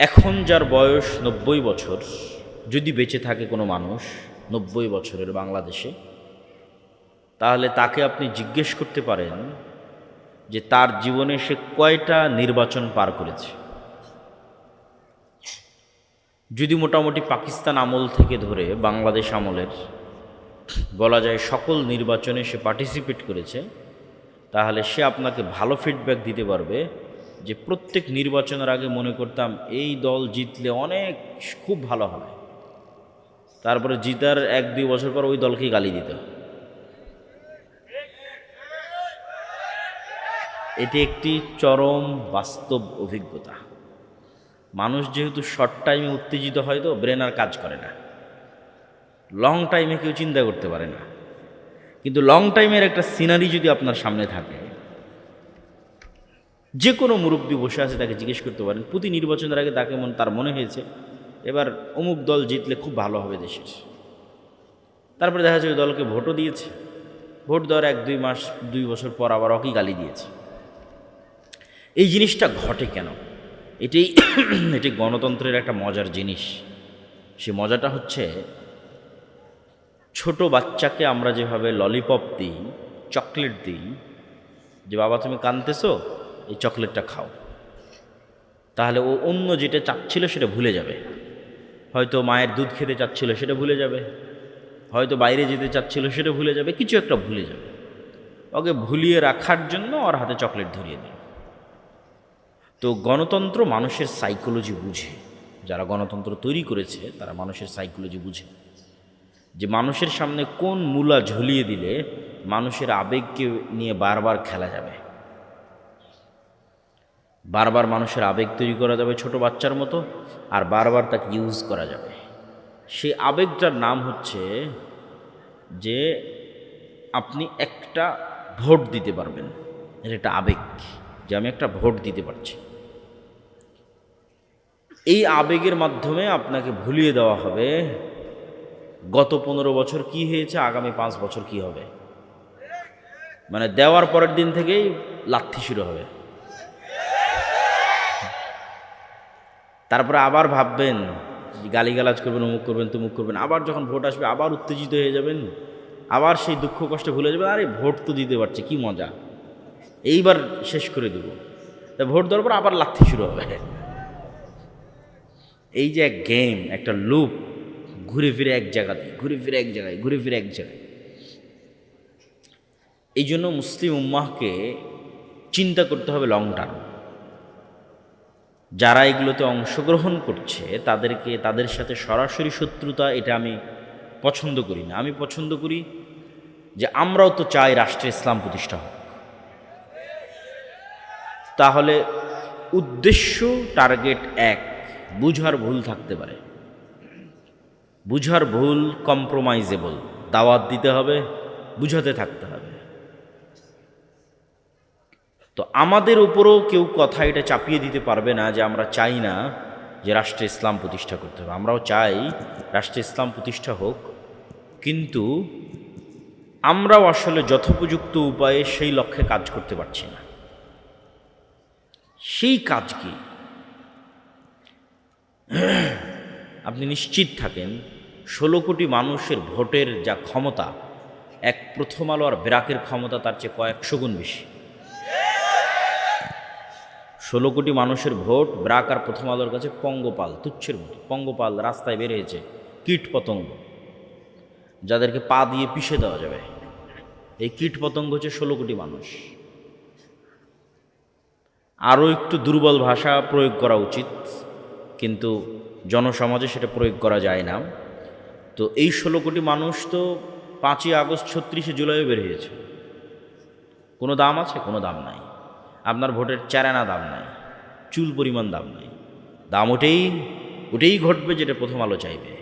এখন যার বয়স ৯০ বছর, যদি বেঁচে থাকে কোনো মানুষ ৯০ বছরের বাংলাদেশে, তাহলে তাকে আপনি জিজ্ঞেস করতে পারেন যে তার জীবনে সে কয়টা নির্বাচন পার করেছে। যদি মোটামুটি পাকিস্তান আমল থেকে ধরে বাংলাদেশ আমলের বলা যায় সকল নির্বাচনে সে পার্টিসিপেট করেছে, তাহলে সে আপনাকে ভালো ফিডব্যাক দিতে পারবে যে প্রত্যেক নির্বাচনের আগে মনে করতাম এই দল জিতলে অনেক খুব ভালো হবে, তারপরে জিতার ১-২ বছর পর ওই দলকেই গালি দিত। এটি একটি চরম বাস্তব অভিজ্ঞতা। মানুষ যেহেতু শর্ট টাইমে উত্তেজিত হয়, তো ব্রেন আর কাজ করে না, লং টাইমে কেউ চিন্তা করতে পারে না। কিন্তু লং টাইমের একটা সিনারি যদি আপনার সামনে থাকে, যে কোনো মুরব্বী বসে আছে তাকে জিজ্ঞেস করতে পারেন প্রতি নির্বাচনের আগে তার মনে হয়েছে এবার অমুক দল জিতলে খুব ভালো হবে দেশের। তারপরে দেখা যাচ্ছে ওই দলকে ভোটও দিয়েছে, ভোট দেওয়ার ১-২ মাস ২ বছর পর আবার ওকেই গালি দিয়েছে। এই জিনিসটা ঘটে কেন? এটি গণতন্ত্রের একটা মজার জিনিস। সে মজাটা হচ্ছে, ছোট বাচ্চাকে আমরা যেভাবে ললিপপ দিই, চকলেট দিই, যে বাবা তুমি কাঁদতেছো, এই চকলেটটা খাও, তাহলে ও অন্য যেটা চাচ্ছিল সেটা ভুলে যাবে। হয়তো মায়ের দুধ খেতে চাচ্ছিল সেটা ভুলে যাবে, হয়তো বাইরে যেতে চাচ্ছিল সেটা ভুলে যাবে, কিছু একটা ভুলে যাবে। ওকে ভুলিয়ে রাখার জন্য ওর হাতে চকলেট ধরিয়ে দিল। তো গণতন্ত্র মানুষের সাইকোলজি বুঝে, যারা গণতন্ত্র তৈরি করেছে তারা মানুষের সাইকোলজি বুঝে, যে মানুষের সামনে কোন মূলা ঝুলিয়ে দিলে মানুষের আবেগকে নিয়ে বারবার খেলা যাবে, বারবার মানুষের আবেগ তৈরি করা যাবে ছোট বাচ্চার মতো, আর বারবার তাকে ইউজ করা যাবে। সেই আবেগটার নাম হচ্ছে যে আপনি একটা ভোট দিতে পারবেন, এটা একটা আবেগ, যে আমি একটা ভোট দিতে পারছি। এই আবেগের মাধ্যমে আপনাকে ভুলিয়ে দেওয়া হবে গত ১৫ বছর কি হয়েছে, আগামী ৫ বছর কি হবে। মানে দেওয়ার পরের দিন থেকেই লাথি শুরু হবে। তারপরে আবার ভাববেন, গালিগালাজ করবেন, অমুক করবেন, তমুক করবেন। আবার যখন ভোট আসবে আবার উত্তেজিত হয়ে যাবেন, আবার সেই দুঃখ কষ্ট ভুলে যাবেন, আরে ভোট তো দিতে পারছে, কি মজা, এইবার শেষ করে দেব। তা ভোট দেওয়ার পর আবার লাথি শুরু হবে। এই যে এক গেম, একটা লুপ, ঘুরে ফিরে এক জায়গাতে, ঘুরে ফিরে এক জায়গায়, ঘুরে ফিরে এক জায়গায়। এই জন্য মুসলিম উম্মাহকে চিন্তা করতে হবে লং টার্ম। যারা এগুলোতে অংশগ্রহণ করছে তাদের সাথে সরাসরি শত্রুতা, এটা আমি পছন্দ করি না। আমি পছন্দ করি যে আমরাও তো চাই রাষ্ট্রে ইসলাম প্রতিষ্ঠা হোক। তাহলে উদ্দেশ্য, টার্গেট এক, বুঝার ভুল থাকতে পারে, বুঝার ভুল কম্প্রোমাইজেবল, দাওয়াত দিতে হবে, বুঝাতে থাকতে হবে। তো আমাদের উপরও কেউ কথা এটা চাপিয়ে দিতে পারবে না যে আমরা চাই না যে রাষ্ট্রে ইসলাম প্রতিষ্ঠা করতে হবে। আমরাও চাই রাষ্ট্রে ইসলাম প্রতিষ্ঠা হোক, কিন্তু আমরাও আসলে যথোপযুক্ত উপায়ে সেই লক্ষ্যে কাজ করতে পারছি না। সেই কাজ কি? আপনি নিশ্চিত থাকেন ১৬ কোটি মানুষের ভোটের যা ক্ষমতা, এক প্রথম আলো আর ব্র্যাকের ক্ষমতা তার চেয়ে কয়েকশো গুণ বেশি। ১৬ কোটি মানুষের ভোট ব্র্যাক আর প্রথম আলোর কাছে পঙ্গপাল, তুচ্ছের মতো। পঙ্গপাল রাস্তায় বের হয়েছে, কীট পতঙ্গ, যাদেরকে পা দিয়ে পিষে দেওয়া যাবে। এই কীট পতঙ্গ হচ্ছে ১৬ কোটি মানুষ। আরও একটু দুর্বল ভাষা প্রয়োগ করা উচিত, কিন্তু জনসমাজে সেটা প্রয়োগ করা যায় না। তো এই ১৬ কোটি মানুষ তো ৫ই আগস্ট ৩৬শে জুলাইও বের হয়েছে। কোনো দাম আছে? কোনো দাম নাই। আপনার ভোটের চারানা দাম নাই, চুল পরিমাণ দাম নাই। দাম ওটাই ঘটবে যেটা প্রথম আলো চাইবে,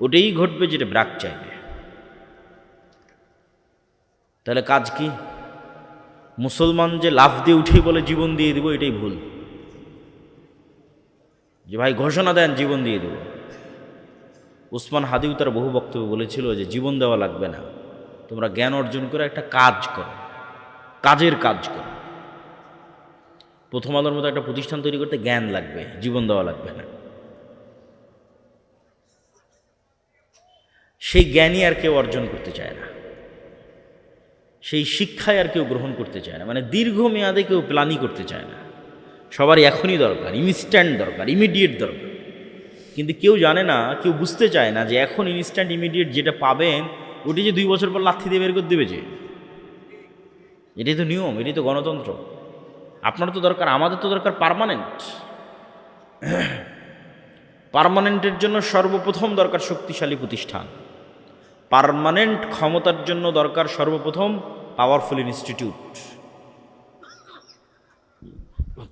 ওটাই ঘটবে যেটা ব্র্যাক চাইবে। তাহলে কাজ কি? মুসলমান যে লাফ দিয়ে উঠেই বলে জীবন দিয়ে দিব, এটাই ভুল। যে ভাই ঘোষণা দেন জীবন দিয়ে দেব। উসমান হাদিও তার বহু বক্তব্য বলেছিল যে জীবন দেওয়া লাগবে না, তোমরা জ্ঞান অর্জন করে একটা কাজ করো, কাজের কাজ করো। প্রথম আলোর মতো একটা প্রতিষ্ঠান তৈরি করতে জ্ঞান লাগবে, জীবন দেওয়া লাগবে না। সেই জ্ঞানই আর কেউ অর্জন করতে চায় না, সেই শিক্ষায় আর কেউ গ্রহণ করতে চায় না, মানে দীর্ঘমেয়াদে কেউ প্ল্যানই করতে চায় না। সবারই এখনই দরকার, ইনস্ট্যান্ট দরকার, ইমিডিয়েট দরকার। কিন্তু কেউ জানে না, কেউ বুঝতে চায় না যে এখন ইনস্ট্যান্ট ইমিডিয়েট যেটা পাবেন ওটি যে 2 বছর পর লাথি দিয়ে বের করে দেবে, যে এটাই তো নিয়ম, এটাই তো গণতন্ত্র। আপনার তো দরকার, আমাদের তো দরকার পার্মানেন্ট। পার্মানেন্টের জন্য সর্বপ্রথম দরকার শক্তিশালী প্রতিষ্ঠান, পার্মানেন্ট ক্ষমতার জন্য দরকার সর্বপ্রথম powerful institute,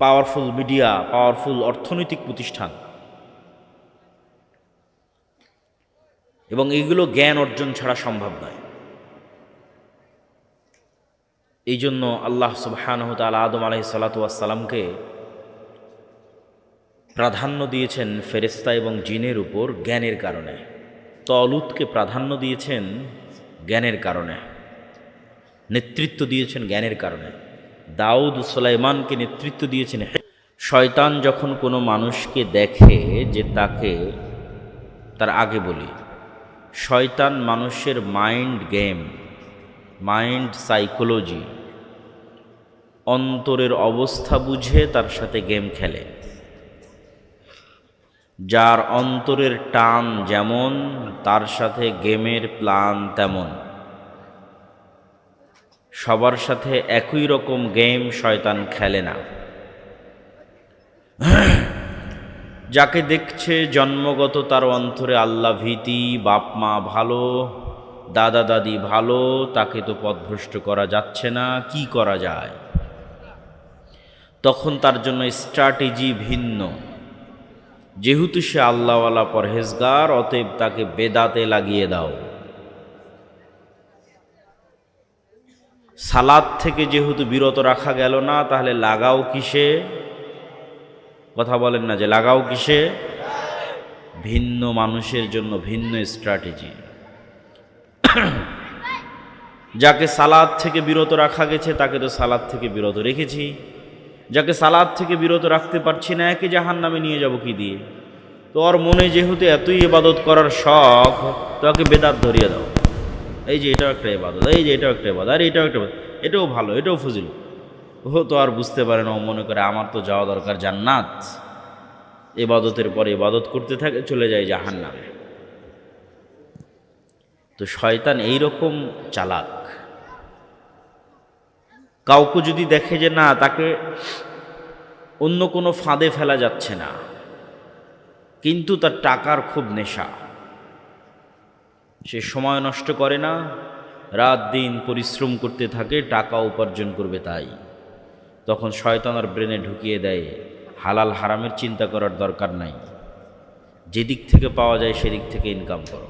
powerful media, powerful অর্থনৈতিক প্রতিষ্ঠান। এবং এইগুলো জ্ঞান অর্জন ছাড়া সম্ভব নয়। এই জন্য আল্লাহ সুবহানাহু ওয়া তাআলা আদম আলাইহিস সালাতু ওয়াস সালামকে প্রাধান্য দিয়েছেন ফেরেশতা এবং জিনের উপর জ্ঞানের কারণে, তলুতকে প্রাধান্য দিয়েছেন জ্ঞানের কারণে, নেতৃত্ব দিয়েছেন জ্ঞানের কারণে, দাউদ সুলাইমানকে নেতৃত্ব দিয়েছেন। শয়তান যখন কোনো মানুষকে দেখে যে তাকে, তার আগে বলি, শয়তান মানুষের মাইন্ড গেম, মাইন্ড সাইকোলজি, অন্তরের অবস্থা বুঝে তার সাথে গেম খেলে। যার অন্তরের টান যেমন তার সাথে গেমের প্ল্যান তেমন। সবার সাথে একই রকম গেম শয়তান খেলে না। যাকে দেখছে জন্মগত তার অন্তরে আল্লাহ ভীতি, বাপ মা ভালো, দাদা দাদি ভালো, তাকে তো পথভ্রষ্ট করা যাচ্ছে না, কি করা যায়? তখন তার জন্য স্ট্র্যাটেজি ভিন্ন। যেহেতু সে আল্লাহওয়ালা পরহেজগার, অতএব তাকে বেদাতে লাগিয়ে দাও। সালাত থেকে যেহেতু বিরত রাখা গেল না, তাহলে লাগাও কিসে? কথা বলেন না যে লাগাও কিসে? ভিন্ন মানুষের জন্য ভিন্ন স্ট্র্যাটেজি। যাকে সালাত থেকে বিরত রাখা গেছে তাকে তো সালাত থেকে বিরত রেখেছি, যাকে সালাত থেকে বিরত রাখতে পারছি না একে জাহান্নামে নিয়ে যাব কি দিয়ে? তো ওর মনে যেহেতু এতই ইবাদত করার শখ, তাকে বেদাত ধরিয়ে দাও। এই যে এটাও একটা ইবাদত, এই যে এটাও একটা ইবাদত, আর এটাও একটা, এটাও ভালো, এটাও ফজিল। ও তো আর বুঝতে পারে না, ও মনে করে আমার তো যাওয়া দরকার জান্নাত। ইবাদতের পরে ইবাদত করতে থাকে, চলে যায় জাহান্নামে। তো শয়তান এইরকম চালাক। কাউকে যদি দেখে যে না, তাকে অন্য কোনো ফাঁদে ফেলা যাচ্ছে না, কিন্তু তার টাকার খুব নেশা, সে সময় নষ্ট করে না, রাত দিন পরিশ্রম করতে থাকে, টাকা উপার্জন করবে তাই। তখন শয়তান আর ব্রেনে ঢুকিয়ে দেয় হালাল হারামের চিন্তা করার দরকার নাই, যেদিক থেকে পাওয়া যায় সেদিক থেকে ইনকাম করো।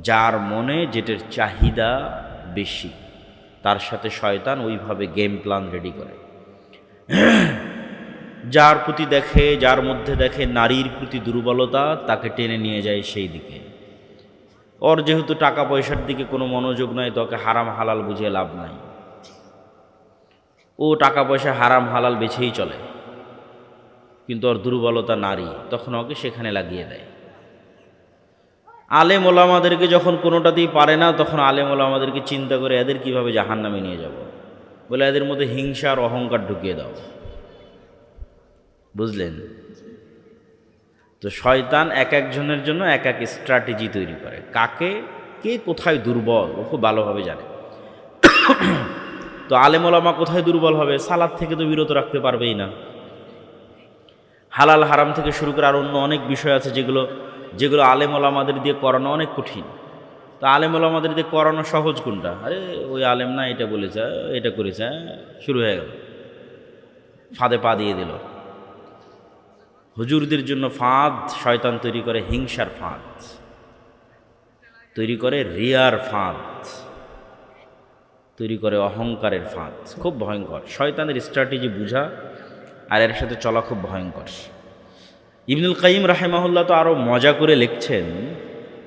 যার মনে যেটার চাহিদা বেশি তার সাথে শয়তান ওইভাবে গেম প্ল্যান রেডি করে। যার প্রতি দেখে, যার মধ্যে দেখে নারীর প্রতি দুর্বলতা, তাকে টেনে নিয়ে যায় সেই দিকে। ওর যেহেতু টাকা পয়সার দিকে কোনো মনোযোগ নাই, তোকে হারাম হালাল বুঝিয়ে লাভ নাই। ও টাকা পয়সা হারাম হালাল বেছেই চলে, কিন্তু ওর দুর্বলতা নারী, তখন ওকে সেখানে লাগিয়ে দেয়। আলেম ওলামাদেরকে যখন কোনোটাতেই পারে না, তখন আলেম ওলামাদেরকে চিন্তা করে এদের কিভাবে জাহান্নামে নিয়ে যাব, বলে এদের মধ্যে হিংসা আর অহংকার ঢুকিয়ে দাও। বুঝলেন? তো শয়তান এক একজনের জন্য এক এক স্ট্র্যাটেজি তৈরি করে, কাকে কে কোথায় দুর্বল ও খুব ভালোভাবে জানে। তো আলেম ওলামা কোথায় দুর্বল হবে? সালাত থেকে তো বিরত রাখতে পারবেই না। হালাল হারাম থেকে শুরু করে আর অন্য অনেক বিষয় আছে যেগুলো যেগুলো আলেম ওলামাদের দিয়ে করানো অনেক কঠিন। তো আলেম ওলামাদের দিয়ে করানো সহজ কোনটা? আরে ওই আলেম না এটা বলেছে, এটা করেছে, শুরু হয়ে গেল, ফাঁদে পা দিয়ে দিল। হুজুরদের জন্য ফাঁদ শয়তান তৈরি করে, হিংসার ফাঁদ তৈরি করে, রিয়ার ফাঁদ তৈরি করে, অহংকারের ফাঁদ। খুব ভয়ঙ্কর। শয়তানের স্ট্র্যাটেজি বুঝা আর এর সাথে চলা খুব ভয়ঙ্কর। ইবনুল কাইয়িম রাহিমাহুল্লাহ তো আরও মজা করে লিখছেন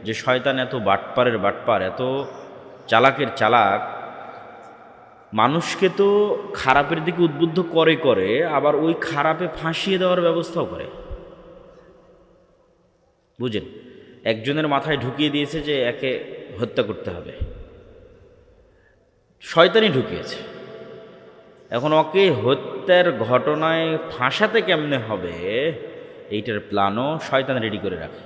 যে শয়তান এত বাটপারের বাটপার, এত চালাকের চালাক, মানুষকে তো খারাপের দিকে উদ্বুদ্ধ করে করে আবার ওই খারাপে ফাঁসিয়ে দেওয়ার ব্যবস্থাও করে। বুঝেন, একজনের মাথায় ঢুকিয়ে দিয়েছে যে একে হত্যা করতে হবে, শয়তানই ঢুকিয়েছে। এখন ওকে হত্যার ঘটনায় ফাঁসাতে কেমনে হবে এইটার প্ল্যানও শয়তান রেডি করে রাখে।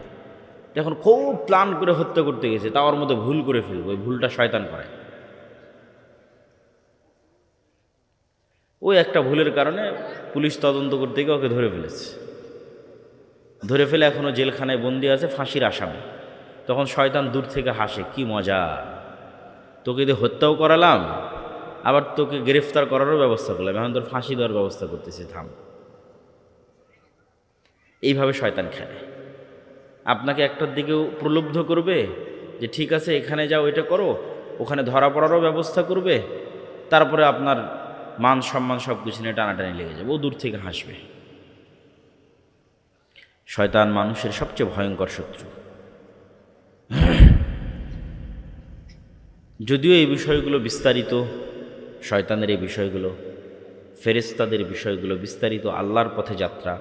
এখন খুব প্ল্যান করে হত্যা করতে গেছে, তা ওর মধ্যে ভুল করে ফেলবে, ওই ভুলটা শয়তান করে। ওই একটা ভুলের কারণে পুলিশ তদন্ত করতে গিয়ে ওকে ধরে ফেলেছে, ধরে ফেলে এখনও জেলখানায় বন্দি আছে, ফাঁসির আসামি। তখন শয়তান দূর থেকে হাসে, কি মজা, তোকে দিয়ে হত্যাও করালাম, আবার তোকে গ্রেফতার করারও ব্যবস্থা করলাম, এখন তোর ফাঁসি দেওয়ার ব্যবস্থা করতেছি, থাম। এইভাবে শয়তান খেলে। আপনাকে একটার দিকেও প্রলুব্ধ করবে যে ঠিক আছে এখানে যাও, এটা করো, ওখানে ধরা পড়ারও ব্যবস্থা করবে, তারপরে আপনার মান সম্মান সব কিছু নিয়ে টানাটানি লেগে যাবে, ও দূর থেকে হাসবে। শয়তান মানুষের সবচেয়ে ভয়ঙ্কর শত্রু। যদিও এই বিষয়গুলো বিস্তারিত, শয়তানের এই বিষয়গুলো, ফেরেশতাদের বিষয়গুলো বিস্তারিত আল্লাহর পথে যাত্রা,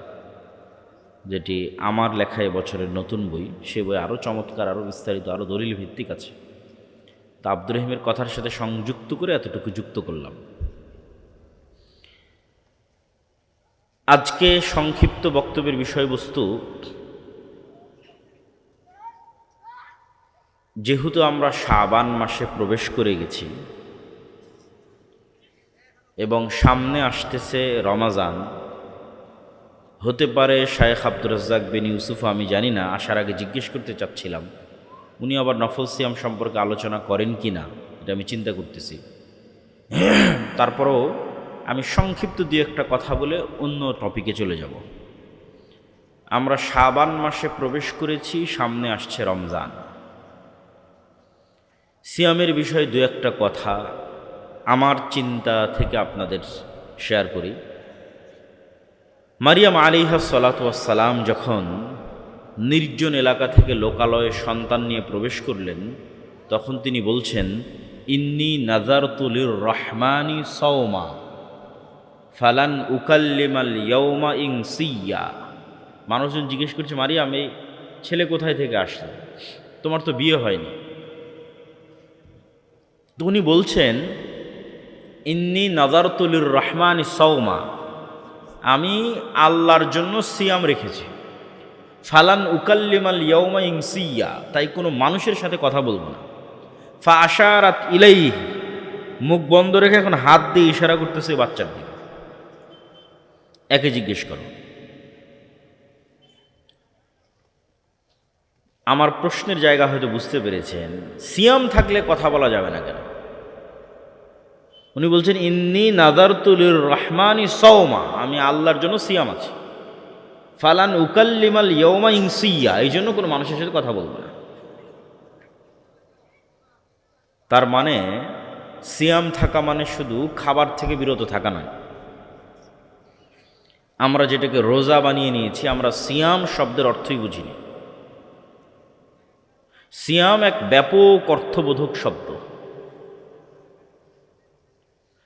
যেটি আমার লেখা বছরের নতুন বই, সে বই আরও চমৎকার, আরও বিস্তারিত, আরও দলিল ভিত্তিক আছে। তা আব্দুর রহিমের কথার সাথে সংযুক্ত করে এতটুকু যুক্ত করলাম। আজকে সংক্ষিপ্ত বক্তব্যের বিষয়বস্তু, যেহেতু আমরা শাবান মাসে প্রবেশ করে গেছি এবং সামনে আসতেছে রমাজান, হতে পারে শায়েখ আব্দুর রাজ্জাক বিন ইউসুফ, আমি জানি না, আসার আগে জিজ্ঞেস করতে চাচ্ছিলাম উনি আবার নফল সিয়াম সম্পর্কে আলোচনা করেন কি না, এটা আমি চিন্তা করতেছি। তারপরও আমি সংক্ষিপ্ত দিয়ে একটা কথা বলে অন্য টপিকে চলে যাব। আমরা শাবান মাসে প্রবেশ করেছি, সামনে আসছে রমজান। সিয়ামের বিষয়ে দু একটা কথা আমার চিন্তা থেকে আপনাদের শেয়ার করি। মারিয়াম আলাইহা সালাতু ওয়াসসালাম যখন নির্জন এলাকা থেকে লোকালয়ে সন্তান নিয়ে প্রবেশ করলেন, তখন তিনি বলছেন, ইন্নী নাযারতু লির রহমানি সাওমা ফালান উকাল্লিমাল ইয়াওমা ইনসিয়া। মানুষজন জিজ্ঞেস করছে, মারিয়াম এই ছেলে কোথায় থেকে আসছে, তোমার তো বিয়ে হয়নি। তো উনি বলছেন, ইন্নী নাযারতু লির রহমানি সাওমা, আমি আল্লাহর জন্য সিয়াম রেখেছি, ফালান উকাল্লিমাল ইয়াওমা ইনসিয়া, তাই কোনো মানুষের সাথে কথা বলবো না। ফা আশারাত ইলাইহি, মুখ বন্ধ রেখে এখন হাত দিয়ে ইশারা করতেছে বাচ্চার দিকে। একে জিজ্ঞেস করো। আমার প্রশ্নের জায়গা হয়তো বুঝতে পেরেছেন, সিয়াম থাকলে কথা বলা যাবে না কেন? উনি বলছেন, ইন্নী নাযারতু লির রহমানি সাওমা, আমি আল্লাহর জন্য সিয়াম আছি, ফালান উকাল্লিমাল ইয়াওমা ইনসিয়া, এই জন্য কোনো মানুষের সাথে কথা বলবো না। তার মানে সিয়াম থাকা মানে শুধু খাবার থেকে বিরত থাকা নয়। আমরা যেটাকে রোজা বানিয়ে নিয়েছি, আমরা সিয়াম শব্দের অর্থই বুঝিনি। সিয়াম এক ব্যাপক অর্থবোধক শব্দ।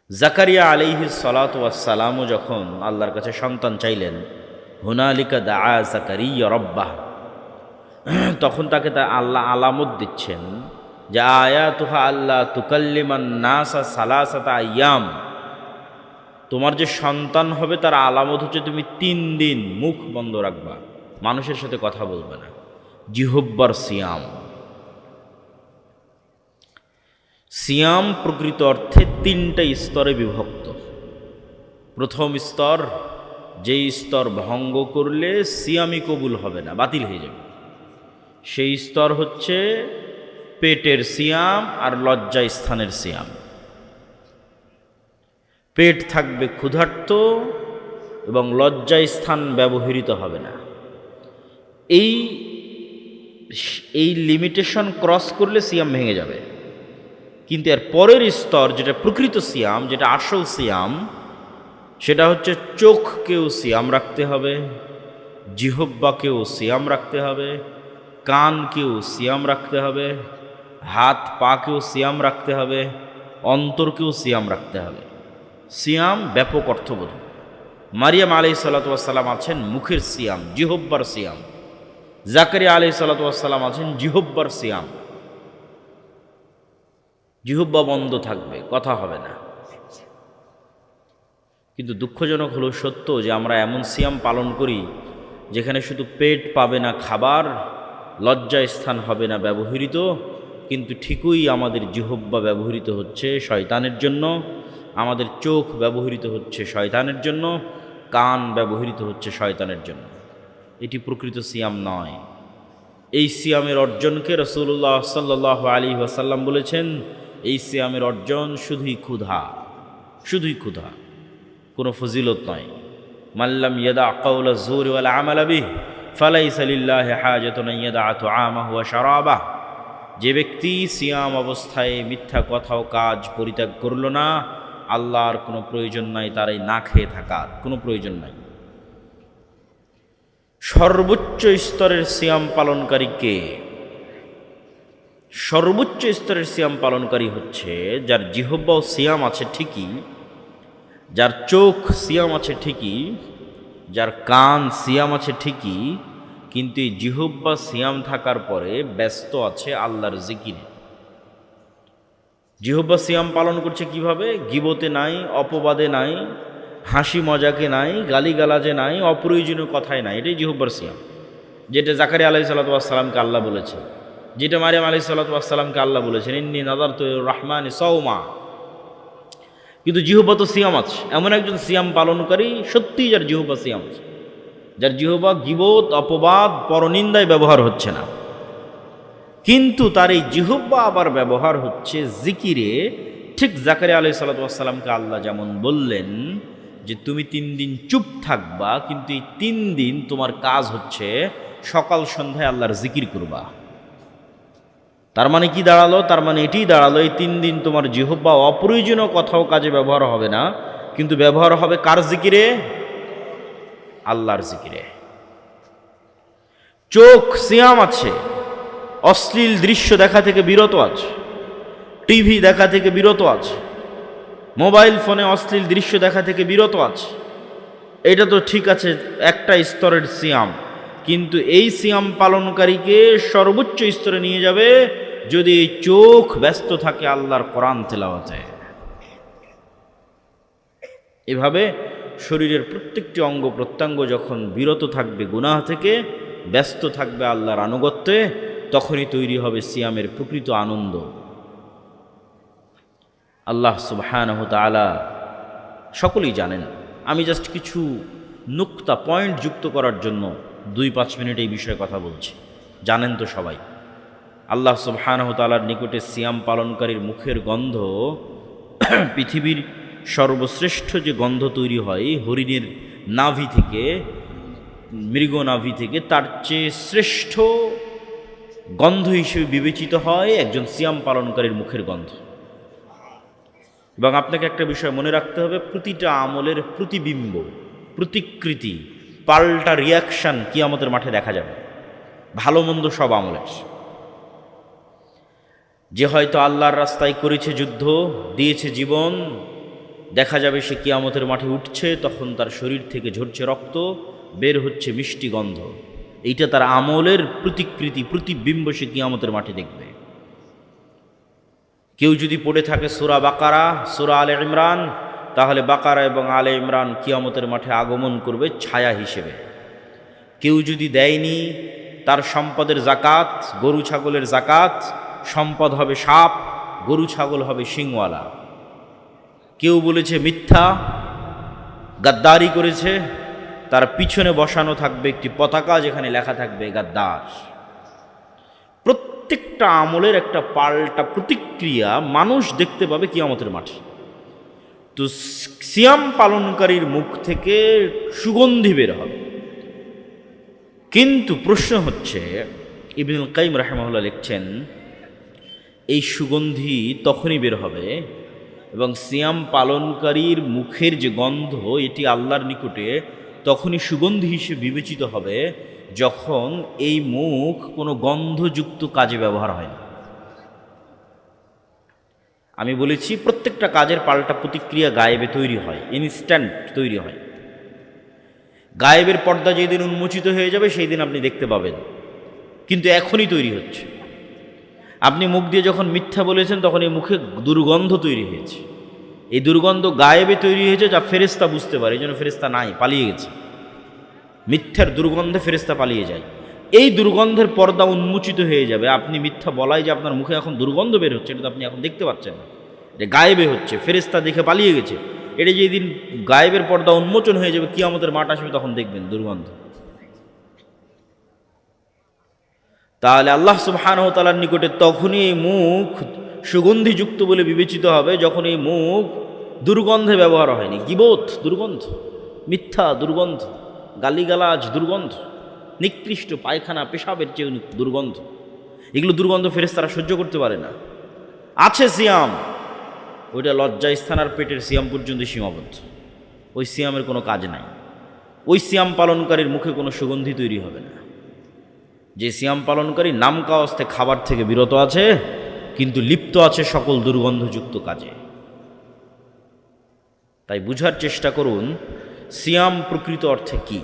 জাকারিয়া আলাইহিস সালাতু ওয়াসসালামও যখন আল্লাহর কাছে সন্তান চাইলেন, হুনালিকা দাআ জাকারিয়া রাব্বাহ, তখন তাকে তা আল্লাহ আলামত দিচ্ছেন যে আয়াতুহা আল্লাহ তুকাল্লিমান নাসা সালাসাতা আইয়াম, তোমার যে সন্তান হবে তার আলামত হচ্ছে তুমি 3 দিন মুখ বন্ধ রাখবা, মানুষের সাথে কথা বলবে না। জিহব্বার সিয়াম। সিয়াম প্রকৃত অর্থে 3টা স্তরে বিভক্ত। প্রথম স্তর, যেই স্তর ভঙ্গ করলে সিয়ামই কবুল হবে না, বাতিল হয়ে যাবে, সেই স্তর হচ্ছে পেটের সিয়াম আর লজ্জা স্থানের সিয়াম। পেট থাকবে ক্ষুধার্ত এবং লজ্জা স্থান ব্যবহৃত হবে না। এই লিমিটেশন ক্রস করলে সিয়াম ভেঙে যাবে। কিন্তু এর পরের স্তর, যেটা প্রকৃত সিয়াম, যেটা আসল সিয়াম, সেটা হচ্ছে চোখকেও সিয়াম রাখতে হবে, জিহব্বাকেও সিয়াম রাখতে হবে, কানকেও সিয়াম রাখতে হবে, হাত পাকেও সিয়াম রাখতে হবে, অন্তরকেও সিয়াম রাখতে হবে। সিয়াম ব্যাপক অর্থবোধ। মারিয়াম আলাইহিস সালাতু ওয়াস সালাম আছেন মুখের সিয়াম, জিহব্বার সিয়াম। জাকারিয়া আলাইহিস সালাতু ওয়াস সালাম আছেন জিহব্বার সিয়াম, জিহব্বা বন্ধ থাকবে, কথা হবে না। কিন্তু দুঃখজনক হলো সত্য যে আমরা এমন সিয়াম পালন করি যেখানে শুধু পেট পাবে না খাবার, লজ্জা স্থান হবে না ব্যবহৃত, কিন্তু ঠিকই আমাদের জিহব্বা ব্যবহৃত হচ্ছে শয়তানের জন্য, আমাদের চোখ ব্যবহৃত হচ্ছে শয়তানের জন্য, কান ব্যবহৃত হচ্ছে শয়তানের জন্য। এটি প্রকৃত সিয়াম নয়। এই সিয়ামের অর্জনকে রাসূলুল্লাহ সাল্লাল্লাহু আলাইহি ওয়াসাল্লাম বলেছেন, এই সিয়ামের অর্জন শুধুই ক্ষুধা, শুধুই ক্ষুধা, কোনো ফজিলত নয়। মাল্লাম ইয়াদা কাওলা যুরি ওয়াল আমালা বিহি ফালাইসা লিল্লাহি হাজাতুন ইয়াদা তুআমাহু ওয়া শারাবাহু। যে ব্যক্তি সিয়াম অবস্থায় মিথ্যা কথা ও কাজ পরিত্যাগ করল না, আল্লাহর কোনো প্রয়োজন নাই তার এই না খেয়ে থাকার, কোনো প্রয়োজন নাই। সর্বোচ্চ স্তরের সিয়াম পালনকারী কে? সর্বোচ্চ স্তরের সিয়াম পালনকারী হচ্ছে যার জিহ্বা ও সিয়াম আছে ঠিকই, যার চোখ সিয়াম আছে ঠিকই, যার কান সিয়াম আছে ঠিকই, কিন্তু এই জিহ্বা সিয়াম থাকার পরে ব্যস্ত আছে আল্লাহর জিকিরে। জিহ্বা সিয়াম পালন করছে কিভাবে? গীবতে নাই, অপবাদে নাই, হাসি মজাকে নাই, গালিগালাজে নাই, অপ্রয়োজনীয় কথায় নাই। এটাই জিহ্বার সিয়াম, যেটা জাকারিয়া আলাইহিস সালাতু ওয়াস সালামকে আল্লাহ বলেছে, যেটা মারিয়াম আলাইহিস সালাতু ওয়াস সালামকে আল্লাহ বলেছেন, ইন্নী নাযারতু লির-রাহমানি সাওমা। কিন্তু জিহ্বা তো সিয়াম আছে। এমন একজন সিয়াম পালনকারী সত্যিই যার জিহ্বা সিয়াম আছে, যার জিহ্বা গীবত, অপবাদ, পরনিন্দায় ব্যবহার হচ্ছে না, কিন্তু তার এই জিহ্বা আবার ব্যবহার হচ্ছে জিকিরে। ঠিক জাকারিয়া আলাইহিস সালাতু ওয়াস সালামকে আল্লাহ যেমন বললেন যে তুমি 3 দিন চুপ থাকবা, কিন্তু এই 3 দিন তোমার কাজ হচ্ছে সকাল সন্ধ্যায় আল্লাহর জিকির করবা। তার মানে কি দাঁড়ালো? তার মানে এটি দাঁড়ালো এই 3 দিন তোমার জিহ্বা অপ্রয়োজনীয় কথাও কাজে ব্যবহার হবে না, কিন্তু ব্যবহার হবে কার জিকিরে? আল্লাহর জিকিরে। চোখ সিয়াম আছে, অশ্লীল দৃশ্য দেখা থেকে বিরত আছে, টিভি দেখা থেকে বিরত আছে, মোবাইল ফোনে অশ্লীল দৃশ্য দেখা থেকে বিরত আছে। এটা তো ঠিক আছে, একটা স্তরের সিয়াম, কিন্তু এই সিয়াম পালনকারীকে সর্বোচ্চ স্তরে নিয়ে যাবে যদি এই চোখ ব্যস্ত থাকে আল্লাহর কোরআন তেলাওয়াতে। এভাবে শরীরের প্রত্যেকটি অঙ্গ প্রত্যঙ্গ যখন বিরত থাকবে গুনাহ থেকে, ব্যস্ত থাকবে আল্লাহর আনুগত্যে, তখনই তৈরি হবে সিয়ামের প্রকৃত আনন্দ। আল্লাহ সুবহানাহু ওয়া তাআলা সকলেই জানেন। আমি জাস্ট কিছু নুক্তা পয়েন্ট যুক্ত করার জন্য 2-5 মিনিট এই বিষয়ে কথা বলছি। জানেন তো সবাই, আল্লাহ সুবহানাহু ওয়া তাআলার নিকটে সিয়াম পালনকারীর মুখের গন্ধ পৃথিবীর সর্বশ্রেষ্ঠ যে গন্ধ তৈরি হয় হরিণের নাভি থেকে, মৃগ নাভি থেকে, তার চেয়ে শ্রেষ্ঠ গন্ধ হিসেবে বিবেচিত হয় একজন সিয়াম পালনকারীর মুখের গন্ধ। এবং আপনাকে একটা বিষয় মনে রাখতে হবে, প্রতিটা আমলের প্রতিবিম্ব, প্রতিকৃতি, পাল্টা রিয়াকশান কিয়ামতের মাঠে দেখা যাবে, ভালো মন্দ সব আমলের। যে হয়তো আল্লাহর রাস্তায় করেছে যুদ্ধ, দিয়েছে জীবন, দেখা যাবে সে কিয়ামতের মাঠে উঠছে, তখন তার শরীর থেকে ঝরছে রক্ত, বের হচ্ছে মিষ্টি গন্ধ। এইটা তার আমলের প্রতিকৃতি, প্রতিবিম্ব সে কিয়ামতের মাঠে দেখবে। কেউ যদি পড়ে থাকে সূরা বাকারা, সূরা আলে ইমরান, তাহলে বাকারা এবং আলে ইমরান কিয়ামতের মাঠে আগমন করবে ছায়া হিসেবে। কেউ যদি দেয়নি তার সম্পদের জাকাত, গরু ছাগলের জাকাত, সম্পদ হবে সাপ, গরু ছাগল হবে শিংওয়ালা। কেউ বলেছে মিথ্যা, গাদ্দারি করেছে, তার পিছনে বসানো থাকবে একটি পতাকা যেখানে লেখা থাকবে গাদ্দার। প্রত্যেকটা আমলের একটা পাল্টা প্রতিক্রিয়া মানুষ দেখতে পাবে কিয়ামতের মাঠে। তো সিয়াম পালনকারীর মুখ থেকে সুগন্ধি বের হবে। কিন্তু প্রশ্ন হচ্ছে, ইবনুল কাইয়িম রাহিমাহুল্লাহ লিখছেন, এই সুগন্ধি তখনই বের হবে এবং সিয়াম পালনকারীর মুখের যে গন্ধ, এটি আল্লাহর নিকটে তখনই সুগন্ধি হিসেবে বিবেচিত হবে যখন এই মুখ কোনো গন্ধযুক্ত কাজে ব্যবহার হয় না। আমি বলেছি প্রত্যেকটা কাজের পাল্টা প্রতিক্রিয়া গায়েবে তৈরি হয়, ইনস্ট্যান্ট তৈরি হয়। গায়েবের পর্দা যেদিন উন্মোচিত হয়ে যাবে সেই দিন আপনি দেখতে পাবেন, কিন্তু এখনই তৈরি হচ্ছে। আপনি মুখ দিয়ে যখন মিথ্যা বলেছেন তখন এই মুখে দুর্গন্ধ তৈরি হয়েছে। এই দুর্গন্ধ গায়েবে তৈরি হয়েছে, যা ফেরেশতা বুঝতে পারে, এই জন্য ফেরেশতা নাই, পালিয়ে গেছে। মিথ্যার দুর্গন্ধে ফেরেশতা পালিয়ে যায়। এই দুর্গন্ধের পর্দা উন্মোচিত হয়ে যাবে। আপনি মিথ্যা বলাই যে আপনার মুখে এখন দুর্গন্ধ বের হচ্ছে, এটা তো আপনি এখন দেখতে পাচ্ছেন না, এটা গায়েবে হচ্ছে, ফেরেশতা দেখে পালিয়ে গেছে। এটা যেদিন গায়েবের পর্দা উন্মোচন হয়ে যাবে, কিয়ামতের মাঠ আসবে, তখন দেখবেন দুর্গন্ধ। তাহলে আল্লাহ সুবহানাহু ওয়া তাআলার নিকটে তখনই এই মুখ সুগন্ধিযুক্ত বলে বিবেচিত হবে যখন এই মুখ দুর্গন্ধে ব্যবহার হয়নি। গীবত দুর্গন্ধ, মিথ্যা দুর্গন্ধ, গালিগালাজ দুর্গন্ধ, নিকৃষ্ট পায়খানা পেশাবের চেয়ে দুর্গন্ধ, এগুলো দুর্গন্ধ ফেরেশতারা সহ্য করতে পারে না। আছে সিয়াম, ওইটা লজ্জা স্থান আর পেটের সিয়াম পর্যন্ত সীমাবদ্ধ। ওই সিয়ামের কোনো কাজ নাই। ওই সিয়াম পালনকারীর মুখে কোনো সুগন্ধি তৈরি হবে না। যে সিয়াম পালনকারী নাম কাওয়াস্তে খাবার থেকে বিরত আছে, কিন্তু লিপ্ত আছে সকল দুর্গন্ধযুক্ত কাজে। তাই বুঝার চেষ্টা করুন সিয়াম প্রকৃত অর্থে কি।